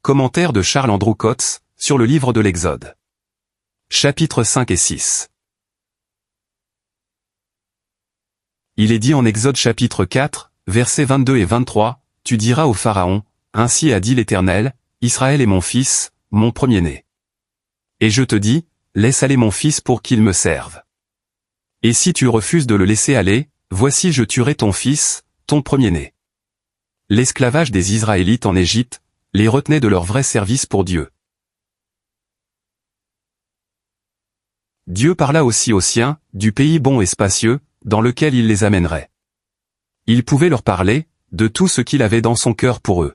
Commentaire de Charles Andrew Coates, sur le livre de l'Exode. Chapitres 5 et 6. Il est dit en Exode chapitre 4, versets 22 et 23, « Tu diras au Pharaon, ainsi a dit l'Éternel, Israël est mon fils, mon premier-né. Et je te dis, laisse aller mon fils pour qu'il me serve. Et si tu refuses de le laisser aller, voici je tuerai ton fils, ton premier-né. » L'esclavage des Israélites en Égypte les retenait de leur vrai service pour Dieu. Dieu parla aussi aux siens, du pays bon et spacieux, dans lequel il les amènerait. Il pouvait leur parler, de tout ce qu'il avait dans son cœur pour eux.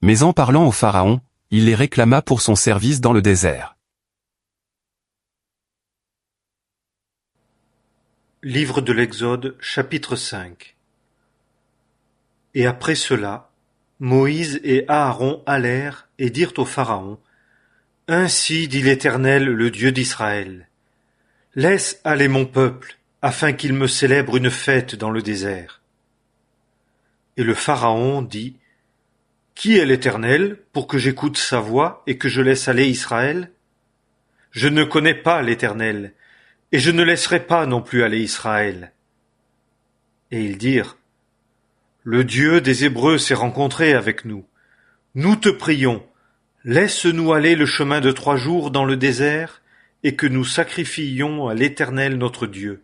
Mais en parlant au Pharaon, il les réclama pour son service dans le désert. Livre de l'Exode, chapitre 5. Et après cela, Moïse et Aaron allèrent et dirent au Pharaon, « Ainsi dit l'Éternel, le Dieu d'Israël. Laisse aller mon peuple, afin qu'il me célèbre une fête dans le désert. » Et le Pharaon dit, « Qui est l'Éternel, pour que j'écoute sa voix et que je laisse aller Israël? Je ne connais pas l'Éternel, et je ne laisserai pas non plus aller Israël. » Et ils dirent, « Le Dieu des Hébreux s'est rencontré avec nous. Nous te prions, laisse-nous aller le chemin de 3 jours dans le désert, et que nous sacrifiions à l'Éternel notre Dieu,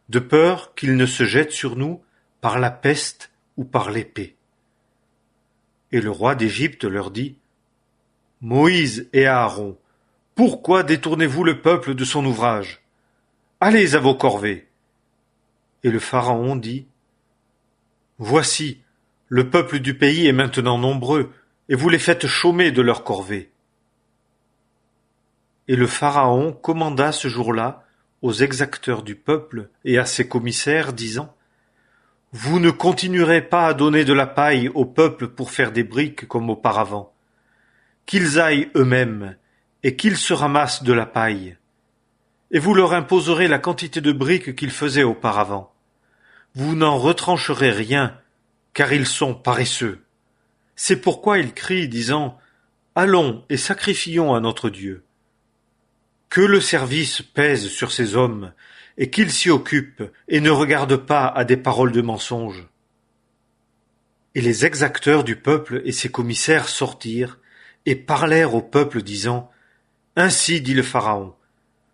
de peur qu'il ne se jette sur nous par la peste ou par l'épée. » Et le roi d'Égypte leur dit, « Moïse et Aaron, pourquoi détournez-vous le peuple de son ouvrage? Allez à vos corvées. » Et le Pharaon dit, « Voici, le peuple du pays est maintenant nombreux, et vous les faites chômer de leurs corvées. » Et le Pharaon commanda ce jour-là aux exacteurs du peuple et à ses commissaires, disant, « Vous ne continuerez pas à donner de la paille au peuple pour faire des briques comme auparavant. Qu'ils aillent eux-mêmes, et qu'ils se ramassent de la paille. Et vous leur imposerez la quantité de briques qu'ils faisaient auparavant. Vous n'en retrancherez rien, car ils sont paresseux. C'est pourquoi ils crient, disant, « Allons et sacrifions à notre Dieu. » Que le service pèse sur ces hommes, et qu'ils s'y occupent, et ne regardent pas à des paroles de mensonge. Et les exacteurs du peuple et ses commissaires sortirent, et parlèrent au peuple, disant, « Ainsi dit le Pharaon,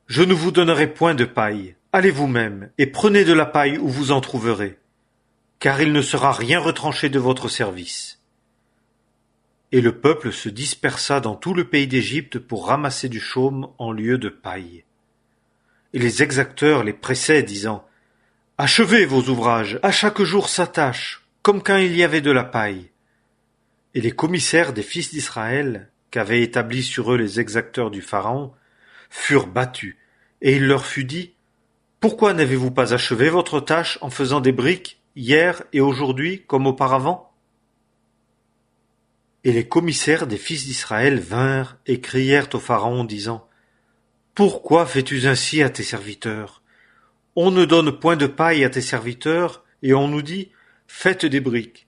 je ne vous donnerai point de paille. Allez vous-même, et prenez de la paille où vous en trouverez, car il ne sera rien retranché de votre service. » Et le peuple se dispersa dans tout le pays d'Égypte pour ramasser du chaume en lieu de paille. Et les exacteurs les pressaient, disant, « Achevez vos ouvrages, à chaque jour sa tâche, comme quand il y avait de la paille. » Et les commissaires des fils d'Israël, qu'avaient établis sur eux les exacteurs du Pharaon, furent battus, et il leur fut dit, « Pourquoi n'avez-vous pas achevé votre tâche en faisant des briques, hier et aujourd'hui, comme auparavant? » Et les commissaires des fils d'Israël vinrent et crièrent au Pharaon, disant, « Pourquoi fais-tu ainsi à tes serviteurs? On ne donne point de paille à tes serviteurs, et on nous dit, faites des briques.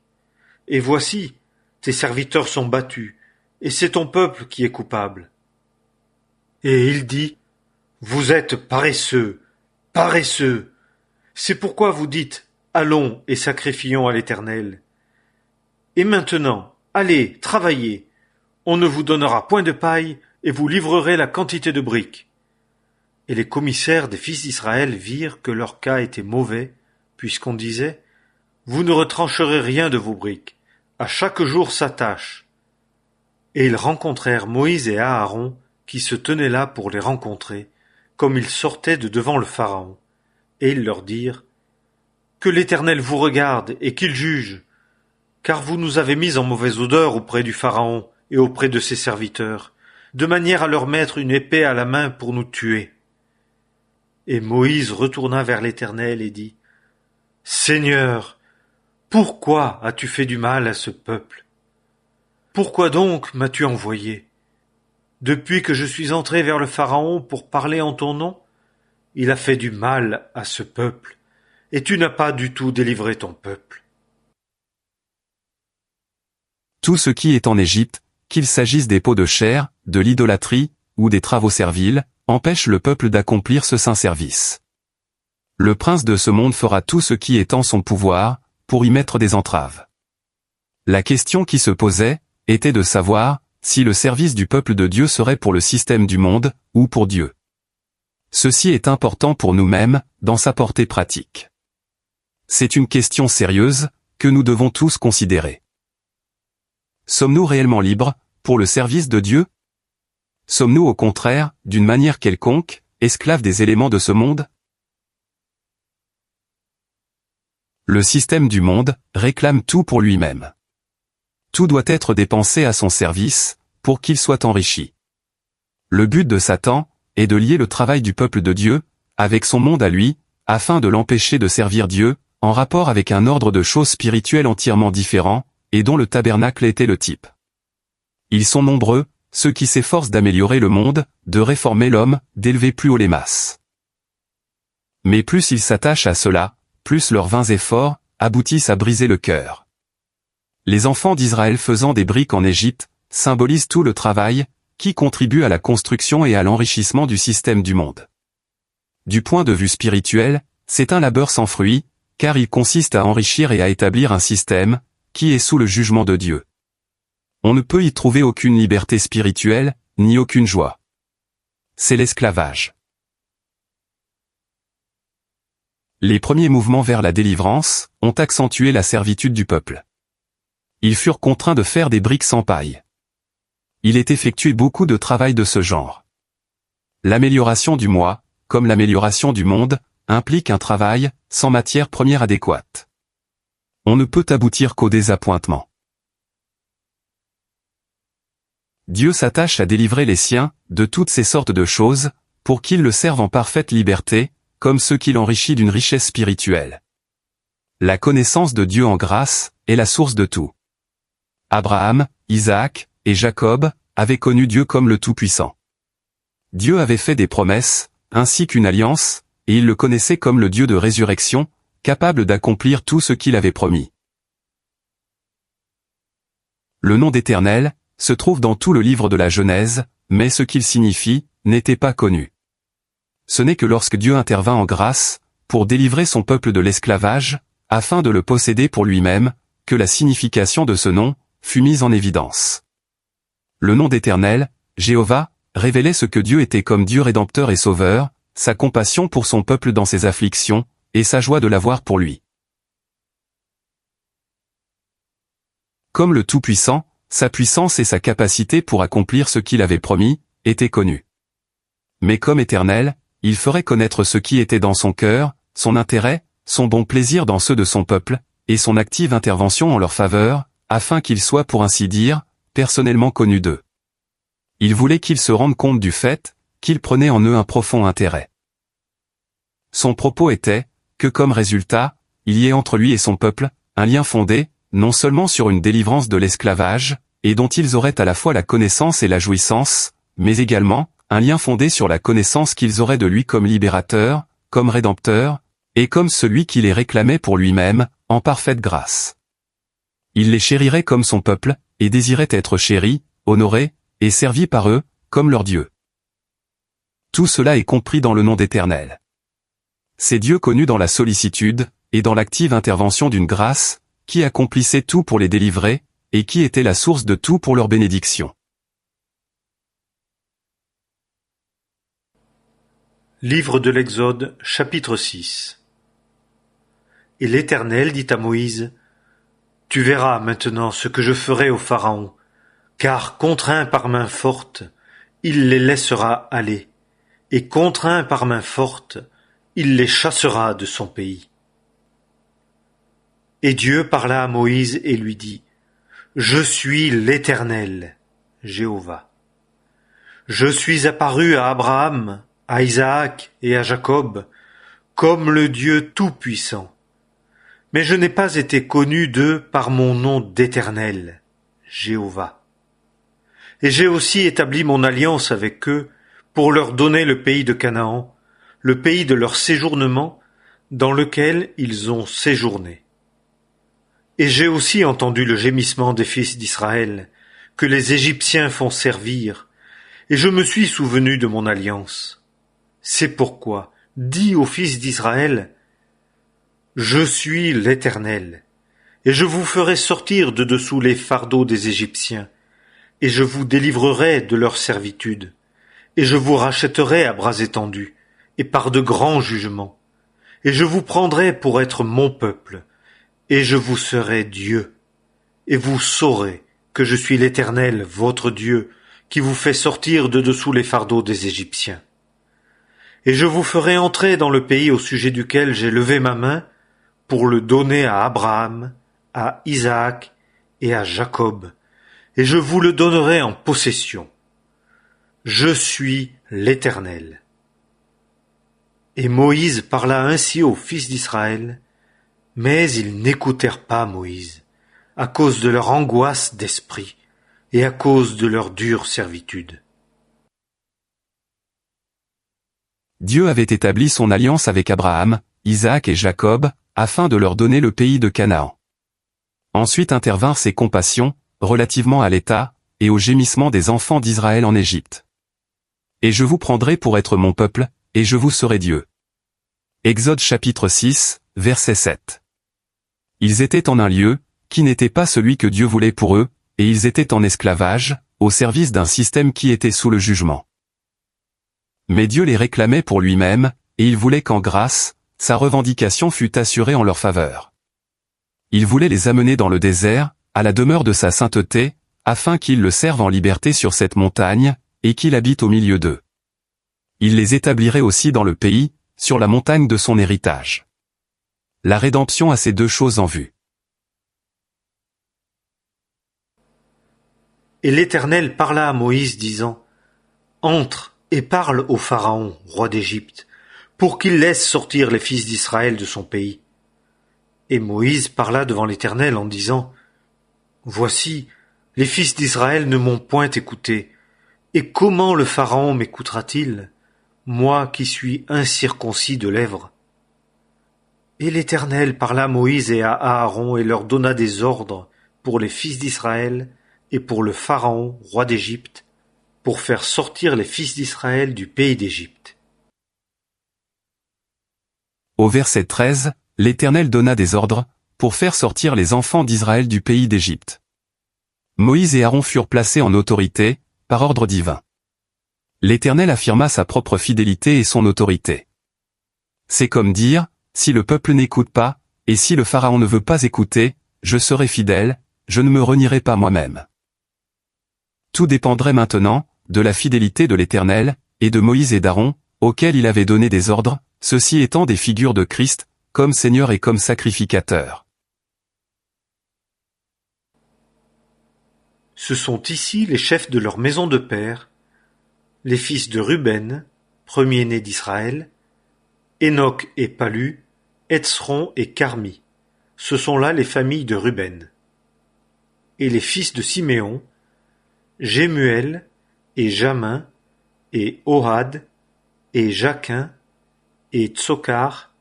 Et voici, tes serviteurs sont battus, et c'est ton peuple qui est coupable. » Et il dit, « Vous êtes paresseux, paresseux. C'est pourquoi vous dites, allons et sacrifions à l'Éternel. Et maintenant, allez, travaillez. On ne vous donnera point de paille, et vous livrerez la quantité de briques. » Et les commissaires des fils d'Israël virent que leur cas était mauvais, puisqu'on disait, « Vous ne retrancherez rien de vos briques, à chaque jour sa tâche. » Et ils rencontrèrent Moïse et Aaron, qui se tenaient là pour les rencontrer, comme ils sortaient de devant le Pharaon. Et ils leur dirent, « Que l'Éternel vous regarde et qu'il juge, car vous nous avez mis en mauvaise odeur auprès du Pharaon et auprès de ses serviteurs, de manière à leur mettre une épée à la main pour nous tuer. » Et Moïse retourna vers l'Éternel et dit, « Seigneur, pourquoi as-tu fait du mal à ce peuple? Pourquoi donc m'as-tu envoyé? Depuis que je suis entré vers le Pharaon pour parler en ton nom, il a fait du mal à ce peuple, et tu n'as pas du tout délivré ton peuple. » Tout ce qui est en Égypte, qu'il s'agisse des pots de chair, de l'idolâtrie, ou des travaux serviles, empêchent le peuple d'accomplir ce saint service. Le prince de ce monde fera tout ce qui est en son pouvoir, pour y mettre des entraves. La question qui se posait, était de savoir, si le service du peuple de Dieu serait pour le système du monde, ou pour Dieu. Ceci est important pour nous-mêmes, dans sa portée pratique. C'est une question sérieuse, que nous devons tous considérer. Sommes-nous réellement libres, pour le service de Dieu? Sommes-nous au contraire, d'une manière quelconque, esclaves des éléments de ce monde? Le système du monde réclame tout pour lui-même. Tout doit être dépensé à son service, pour qu'il soit enrichi. Le but de Satan est de lier le travail du peuple de Dieu, avec son monde à lui, afin de l'empêcher de servir Dieu, en rapport avec un ordre de choses spirituelles entièrement différent, et dont le tabernacle était le type. Ils sont nombreux, ceux qui s'efforcent d'améliorer le monde, de réformer l'homme, d'élever plus haut les masses. Mais plus ils s'attachent à cela, plus leurs vains efforts aboutissent à briser le cœur. Les enfants d'Israël faisant des briques en Égypte symbolisent tout le travail qui contribue à la construction et à l'enrichissement du système du monde. Du point de vue spirituel, c'est un labeur sans fruit, car il consiste à enrichir et à établir un système qui est sous le jugement de Dieu. On ne peut y trouver aucune liberté spirituelle, ni aucune joie. C'est l'esclavage. Les premiers mouvements vers la délivrance ont accentué la servitude du peuple. Ils furent contraints de faire des briques sans paille. Il est effectué beaucoup de travail de ce genre. L'amélioration du moi, comme l'amélioration du monde, implique un travail sans matière première adéquate. On ne peut aboutir qu'au désappointement. Dieu s'attache à délivrer les siens de toutes ces sortes de choses, pour qu'ils le servent en parfaite liberté, comme ceux qu'il enrichit d'une richesse spirituelle. La connaissance de Dieu en grâce est la source de tout. Abraham, Isaac et Jacob avaient connu Dieu comme le Tout-Puissant. Dieu avait fait des promesses, ainsi qu'une alliance, et ils le connaissaient comme le Dieu de résurrection, capable d'accomplir tout ce qu'il avait promis. Le nom d'Éternel se trouve dans tout le livre de la Genèse, mais ce qu'il signifie n'était pas connu. Ce n'est que lorsque Dieu intervint en grâce, pour délivrer son peuple de l'esclavage, afin de le posséder pour lui-même, que la signification de ce nom fut mise en évidence. Le nom d'Éternel, Jéhovah, révélait ce que Dieu était comme Dieu rédempteur et sauveur, sa compassion pour son peuple dans ses afflictions, et sa joie de l'avoir pour lui. Comme le Tout-Puissant, sa puissance et sa capacité pour accomplir ce qu'il avait promis, étaient connues. Mais comme Éternel, il ferait connaître ce qui était dans son cœur, son intérêt, son bon plaisir dans ceux de son peuple, et son active intervention en leur faveur, afin qu'ils soient pour ainsi dire, personnellement connus d'eux. Il voulait qu'ils se rendent compte du fait, qu'il prenait en eux un profond intérêt. Son propos était, que comme résultat, il y ait entre lui et son peuple, un lien fondé, non seulement sur une délivrance de l'esclavage, et dont ils auraient à la fois la connaissance et la jouissance, mais également, un lien fondé sur la connaissance qu'ils auraient de lui comme libérateur, comme rédempteur, et comme celui qui les réclamait pour lui-même, en parfaite grâce. Il les chérirait comme son peuple, et désirait être chéri, honoré, et servi par eux, comme leur Dieu. Tout cela est compris dans le nom d'Éternel. C'est Dieu connu dans la sollicitude, et dans l'active intervention d'une grâce, qui accomplissait tout pour les délivrer, et qui était la source de tout pour leur bénédiction. Livre de l'Exode, chapitre 6. Et l'Éternel dit à Moïse, « Tu verras maintenant ce que je ferai au Pharaon, car contraint par main forte, il les laissera aller, et contraint par main forte, il les chassera de son pays. » Et Dieu parla à Moïse et lui dit, « Je suis l'Éternel, Jéhovah. Je suis apparu à Abraham, à Isaac et à Jacob, comme le Dieu Tout-Puissant. Mais je n'ai pas été connu d'eux par mon nom d'Éternel, Jéhovah. Et j'ai aussi établi mon alliance avec eux pour leur donner le pays de Canaan, le pays de leur séjournement, dans lequel ils ont séjourné. Et j'ai aussi entendu le gémissement des fils d'Israël, que les Égyptiens font servir, et je me suis souvenu de mon alliance. C'est pourquoi, dis aux fils d'Israël, je suis l'Éternel, et je vous ferai sortir de dessous les fardeaux des Égyptiens, et je vous délivrerai de leur servitude, et je vous rachèterai à bras étendus, et par de grands jugements, et je vous prendrai pour être mon peuple, et je vous serai Dieu, et vous saurez que je suis l'Éternel, votre Dieu, qui vous fait sortir de dessous les fardeaux des Égyptiens. Et je vous ferai entrer dans le pays au sujet duquel j'ai levé ma main pour le donner à Abraham, à Isaac et à Jacob, et je vous le donnerai en possession. Je suis l'Éternel. Et Moïse parla ainsi aux fils d'Israël, mais ils n'écoutèrent pas Moïse, à cause de leur angoisse d'esprit et à cause de leur dure servitude. Dieu avait établi son alliance avec Abraham, Isaac et Jacob, afin de leur donner le pays de Canaan. Ensuite intervinrent ses compassions, relativement à l'état, et au gémissement des enfants d'Israël en Égypte. Et je vous prendrai pour être mon peuple, et je vous serai Dieu. Exode chapitre 6, verset 7. Ils étaient en un lieu, qui n'était pas celui que Dieu voulait pour eux, et ils étaient en esclavage, au service d'un système qui était sous le jugement. Mais Dieu les réclamait pour lui-même, et il voulait qu'en grâce, sa revendication fût assurée en leur faveur. Il voulait les amener dans le désert, à la demeure de sa sainteté, afin qu'ils le servent en liberté sur cette montagne, et qu'il habite au milieu d'eux. Il les établirait aussi dans le pays, sur la montagne de son héritage. La rédemption a ces deux choses en vue. Et l'Éternel parla à Moïse, disant, « Entre et parle au Pharaon, roi d'Égypte, pour qu'il laisse sortir les fils d'Israël de son pays. » Et Moïse parla devant l'Éternel en disant, « Voici, les fils d'Israël ne m'ont point écouté, et comment le Pharaon m'écoutera-t-il, moi qui suis incirconcis de lèvres ?» Et l'Éternel parla à Moïse et à Aaron et leur donna des ordres pour les fils d'Israël et pour le Pharaon, roi d'Égypte, pour faire sortir les fils d'Israël du pays d'Égypte. Au verset 13, l'Éternel donna des ordres, pour faire sortir les enfants d'Israël du pays d'Égypte. Moïse et Aaron furent placés en autorité, par ordre divin. L'Éternel affirma sa propre fidélité et son autorité. C'est comme dire, si le peuple n'écoute pas, et si le Pharaon ne veut pas écouter, je serai fidèle, je ne me renierai pas moi-même. Tout dépendrait maintenant, de la fidélité de l'Éternel, et de Moïse et d'Aaron, auxquels il avait donné des ordres, ceux-ci étant des figures de Christ, comme Seigneur et comme sacrificateur. Ce sont ici les chefs de leur maison de père, les fils de Ruben, premier-né d'Israël, Enoch et Palu, Hetzron et Carmi. Ce sont là les familles de Ruben. Et les fils de Siméon, Jémuel et Jamin et Ohad et Jaquin et Tsokar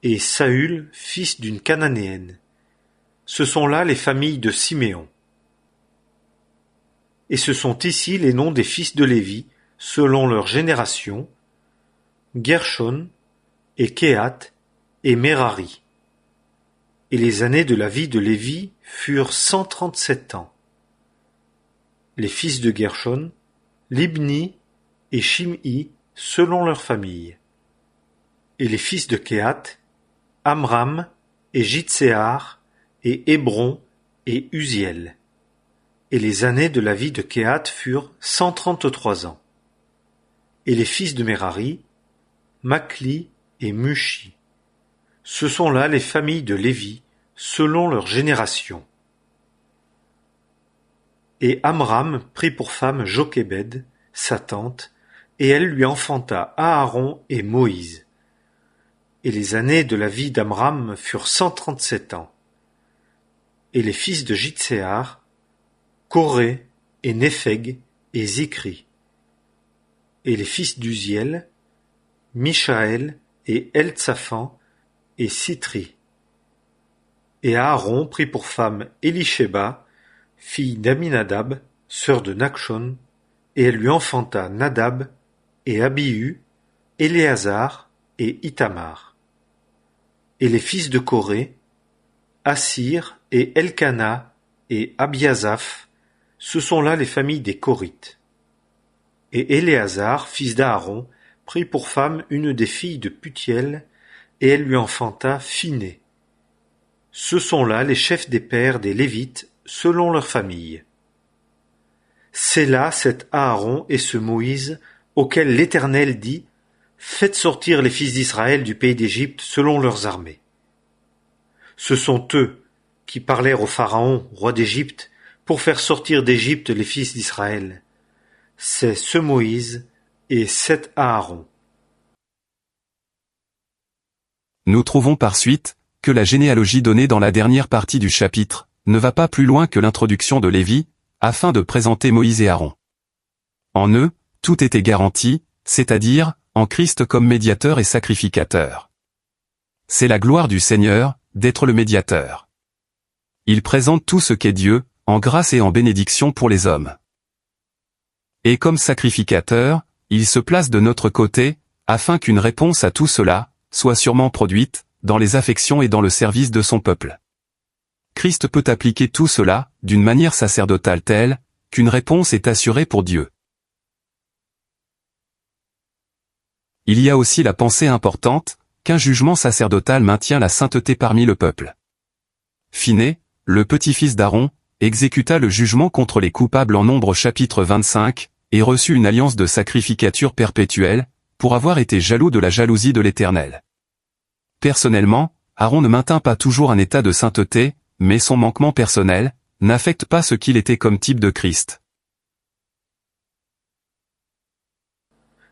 et Saül, fils d'une Cananéenne. Ce sont là les familles de Siméon. Et ce sont ici les noms des fils de Lévi, selon leur génération, Gershon et Kehat et Merari. Et les années de la vie de Lévi furent 137 ans. Les fils de Gershon, Libni et Shim'i, selon leur famille. Et les fils de Kehat, Amram et Jitséar et Hébron et Uziel. Et les années de la vie de Kehat furent 133 ans. Et les fils de Merari, Makli et Mushi. Ce sont là les familles de Lévi, selon leur génération. Et Amram prit pour femme Jochébed, sa tante, et elle lui enfanta Aaron et Moïse. Et les années de la vie d'Amram furent 137 ans. Et les fils de Jitséar, Coré et Népheg et Zikri. Et les fils d'Uziel, Mishaël et Eltsaphan et Sitri. Et Aaron prit pour femme Élishéba, fille d'Aminadab, sœur de Nachshon, et elle lui enfanta Nadab et Abihu, Éléazar et Ithamar. Et les fils de Coré, Assir et Elkana et Abiasaph, ce sont là les familles des Corites. Et Éléazar, fils d'Aaron, prit pour femme une des filles de Putiel, et elle lui enfanta Phiné. Ce sont là les chefs des pères des Lévites, selon leurs familles. C'est là cet Aaron et ce Moïse, auquel l'Éternel dit: Faites sortir les fils d'Israël du pays d'Égypte selon leurs armées. Ce sont eux qui parlèrent au Pharaon, roi d'Égypte, pour faire sortir d'Égypte les fils d'Israël. C'est ce Moïse et cet Aaron. Nous trouvons par suite que la généalogie donnée dans la dernière partie du chapitre ne va pas plus loin que l'introduction de Lévi, afin de présenter Moïse et Aaron. En eux, tout était garanti, c'est-à-dire en Christ comme médiateur et sacrificateur. C'est la gloire du Seigneur d'être le médiateur. Il présente tout ce qu'est Dieu, en grâce et en bénédiction pour les hommes. Et comme sacrificateur, il se place de notre côté, afin qu'une réponse à tout cela soit sûrement produite, dans les affections et dans le service de son peuple. Christ peut appliquer tout cela, d'une manière sacerdotale telle, qu'une réponse est assurée pour Dieu. Il y a aussi la pensée importante, qu'un jugement sacerdotal maintient la sainteté parmi le peuple. Phiné, le petit-fils d'Aaron, exécuta le jugement contre les coupables en Nombre chapitre 25, et reçut une alliance de sacrificature perpétuelle, pour avoir été jaloux de la jalousie de l'Éternel. Personnellement, Aaron ne maintint pas toujours un état de sainteté, mais son manquement personnel n'affecte pas ce qu'il était comme type de Christ.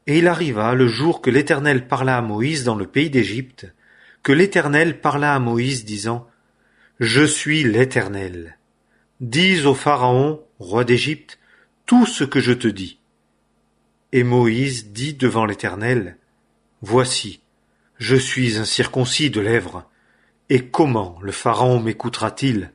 Et il arriva le jour que l'Éternel parla à Moïse dans le pays d'Égypte, que l'Éternel parla à Moïse disant: Je suis l'Éternel. Dis au Pharaon, roi d'Égypte, tout ce que je te dis. Et Moïse dit devant l'Éternel: Voici, je suis incirconcis de lèvres, et comment le Pharaon m'écoutera-t-il?